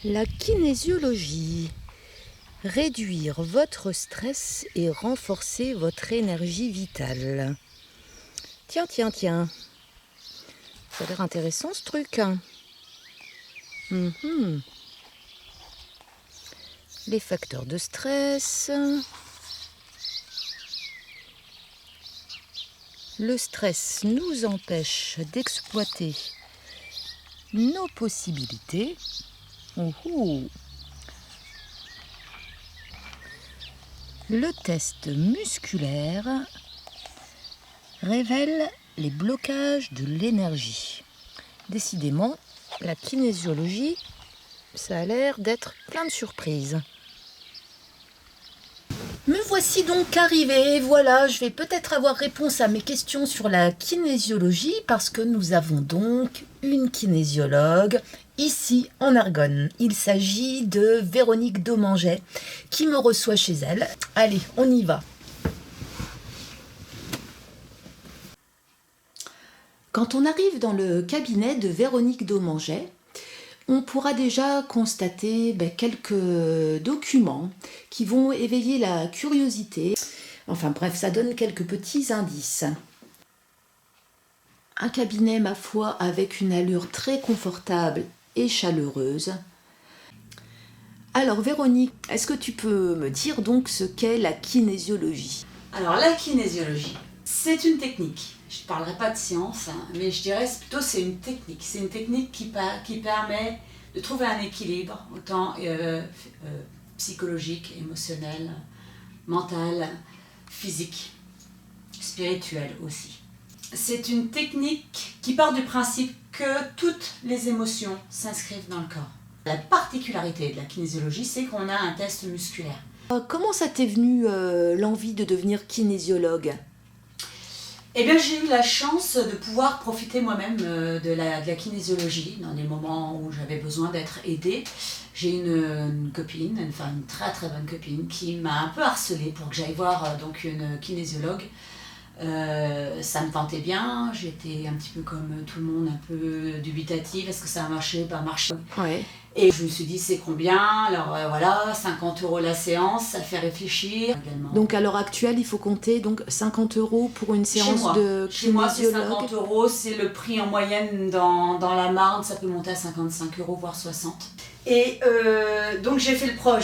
La kinésiologie. Réduire votre stress et renforcer votre énergie vitale. Tiens. Ça a l'air intéressant ce truc. Les facteurs de stress. Le stress nous empêche d'exploiter nos possibilités. Le test musculaire révèle les blocages de l'énergie. Décidément, la kinésiologie, ça a l'air d'être plein de surprises. Me voici donc arrivée, voilà, je vais peut-être avoir réponse à mes questions sur la kinésiologie parce que nous avons donc une kinésiologue ici en Argonne. Il s'agit de Véronique Domanget qui me reçoit chez elle. Allez, on y va. Quand on arrive dans le cabinet de Véronique Domanget, on pourra déjà constater quelques documents qui vont éveiller la curiosité. Enfin bref, ça donne quelques petits indices. Un cabinet, ma foi, avec une allure très confortable et chaleureuse. Alors Véronique, est-ce que tu peux me dire donc ce qu'est la kinésiologie? Alors la kinésiologie, c'est une technique. Je ne parlerai pas de science, mais je dirais plutôt c'est une technique. C'est une technique qui permet de trouver un équilibre, autant psychologique, émotionnel, mental, physique, spirituel aussi. C'est une technique qui part du principe que toutes les émotions s'inscrivent dans le corps. La particularité de la kinésiologie, c'est qu'on a un test musculaire. Comment ça t'est venu l'envie de devenir kinésiologue? Eh bien, j'ai eu la chance de pouvoir profiter moi-même de la kinésiologie dans des moments où j'avais besoin d'être aidée. J'ai une copine, une très très bonne copine, qui m'a un peu harcelée pour que j'aille voir donc une kinésiologue. Ça me tentait bien, j'étais un petit peu comme tout le monde, un peu dubitative, est-ce que ça a marché, pas marché. Ouais. Et je me suis dit c'est combien, alors voilà, 50 € la séance, ça fait réfléchir également. Donc à l'heure actuelle, il faut compter donc 50 € pour une séance de kinésiologue. Chez moi c'est 50 €, c'est le prix en moyenne dans la Marne, ça peut monter à 55 € voire 60. Et donc j'ai fait le pas,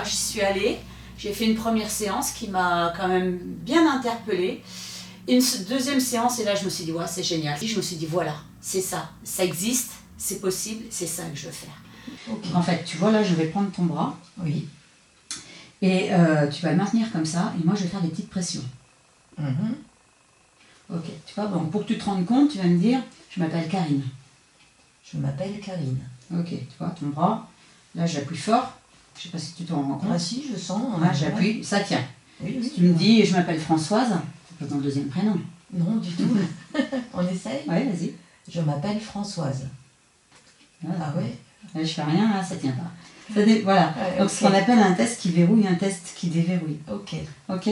j'y suis allée. J'ai fait une première séance qui m'a quand même bien interpellée. Une deuxième séance, et là je me suis dit, ouais, c'est génial. Je me suis dit, voilà, c'est ça, ça existe, c'est possible, c'est ça que je veux faire. Okay. En fait, tu vois, là, je vais prendre ton bras. Oui. Et tu vas le maintenir comme ça, et moi je vais faire des petites pressions. Ok, tu vois, bon, pour que tu te rendes compte, tu vas me dire, je m'appelle Karine. Je m'appelle Karine. Ok, tu vois, ton bras, là j'appuie fort. Je ne sais pas si tu te rends compte. Ah si, je sens. Là, j'appuie, ça tient. Oui, si tu me dis, je m'appelle Françoise, c'est pas ton deuxième prénom. Non, du tout. On essaye? Oui, vas-y. Je m'appelle Françoise. Ah oui? Là, je fais rien, là, ça tient pas. Voilà. Ouais, donc, okay. Ce qu'on appelle un test qui verrouille, un test qui déverrouille. Ok. Ok.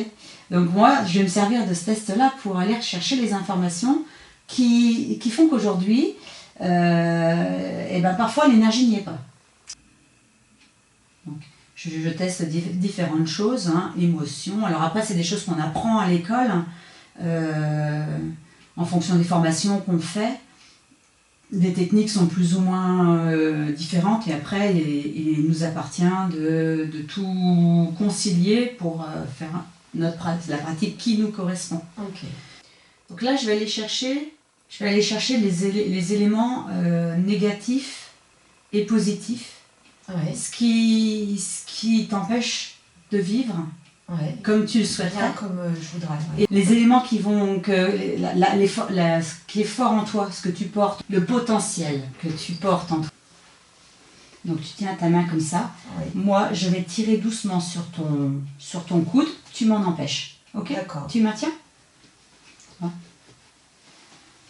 Donc, moi, je vais me servir de ce test-là pour aller chercher les informations qui font qu'aujourd'hui, parfois, l'énergie n'y est pas. Donc, je teste différentes choses, émotions. Alors après, c'est des choses qu'on apprend à l'école, en fonction des formations qu'on fait. Les techniques sont plus ou moins différentes et après, il nous appartient de tout concilier pour faire la pratique qui nous correspond. Okay. Donc là, je vais aller chercher les éléments négatifs et positifs. Ouais. Ce qui t'empêche de vivre comme tu le souhaiterais. Bien comme je voudrais. Ouais. Et les éléments qui vont, ce qui est fort en toi, ce que tu portes, le potentiel que tu portes en toi. Donc tu tiens ta main comme ça. Ouais. Moi, je vais tirer doucement sur ton coude. Tu m'en empêches. Ok? D'accord. Tu maintiens?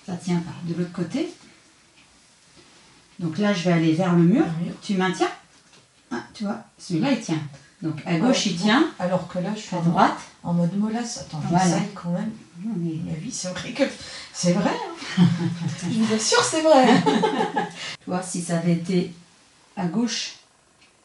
Ça tient pas. De l'autre côté. Donc là, je vais aller vers le mur. Tu maintiens? Tu vois, celui-là, il tient. Donc à gauche, il tient. Alors que là, je suis à droite. En mode molasse. Attends, voilà. J'essaye quand même. Mais oui, c'est vrai que... C'est vrai. Je vous assure, c'est vrai. Tu vois, si ça avait été à gauche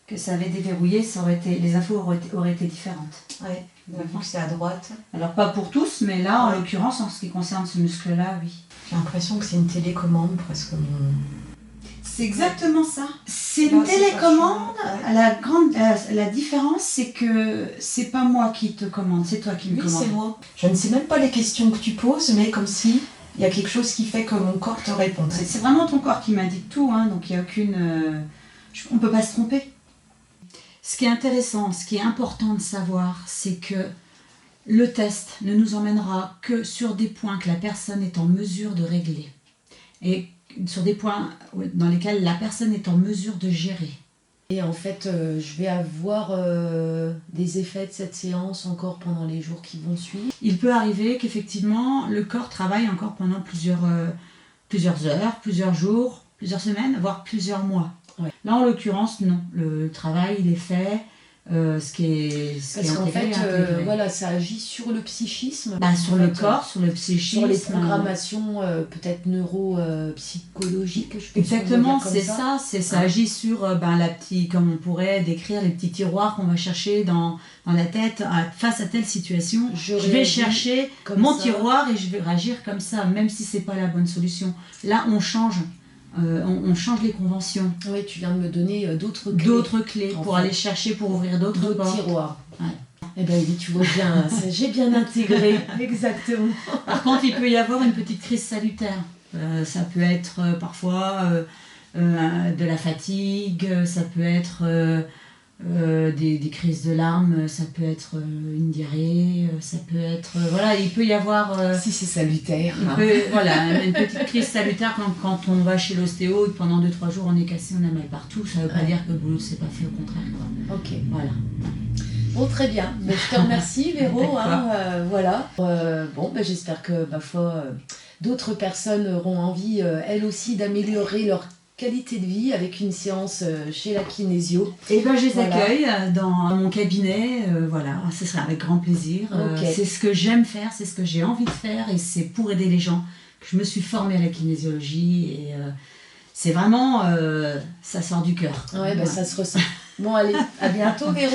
que ça avait déverrouillé, les infos auraient été différentes. Ouais, vu que c'est à droite. Alors pas pour tous, mais là, en l'occurrence, en ce qui concerne ce muscle-là, oui. J'ai l'impression que c'est une télécommande presque. C'est exactement ça. C'est une télécommande. La différence, c'est que c'est pas moi qui te commande, c'est toi qui me commande. Oui, c'est moi. Je ne sais même pas les questions que tu poses, mais comme si il y a quelque chose qui fait que mon corps te répond. C'est vraiment ton corps qui m'indique tout, hein, donc il n'y a aucune... on peut pas se tromper. Ce qui est intéressant, ce qui est important de savoir, c'est que le test ne nous emmènera que sur des points que la personne est en mesure de régler. Et sur des points dans lesquels la personne est en mesure de gérer. Et en fait, je vais avoir des effets de cette séance encore pendant les jours qui vont suivre. Il peut arriver qu'effectivement, le corps travaille encore pendant plusieurs heures, plusieurs jours, plusieurs semaines, voire plusieurs mois. Ouais. Là, en l'occurrence, non. Le travail, il est fait. Parce qu'en fait, voilà, ça agit sur le psychisme. Sur le corps, sur le psychisme. Sur les programmations peut-être neuropsychologiques. Exactement, c'est ça. Ça agit sur comme on pourrait décrire les petits tiroirs qu'on va chercher dans la tête face à telle situation. Je vais chercher mon tiroir et je vais réagir comme ça, même si c'est pas la bonne solution. Là, on change. On change les conventions. Oui, tu viens de me donner d'autres clés. D'autres clés pour aller chercher, pour ouvrir d'autres tiroirs. Ouais. Eh bien, tu vois bien, j'ai bien intégré. Exactement. Par contre, il peut y avoir une petite crise salutaire. Ça peut être parfois de la fatigue, ça peut être des crises de larmes, ça peut être une diarrhée, ça peut être... il peut y avoir... si c'est salutaire. Une petite crise salutaire quand on va chez l'ostéo et que pendant 2-3 jours on est cassé, on a mal partout, ça ne veut pas dire que le boulot s'est pas fait, au contraire. Ok. Voilà. Bon, très bien. Je te remercie, Véro. J'espère que, ma foi, d'autres personnes auront envie, elles aussi, d'améliorer leur qualité de vie avec une séance chez la kinésio. Et je les accueille dans mon cabinet, ce sera avec grand plaisir. Okay. C'est ce que j'aime faire, c'est ce que j'ai envie de faire et c'est pour aider les gens que je me suis formée à la kinésiologie et c'est vraiment, ça sort du cœur. Ouais, ça se ressent. Bon, allez, à bientôt, Véro.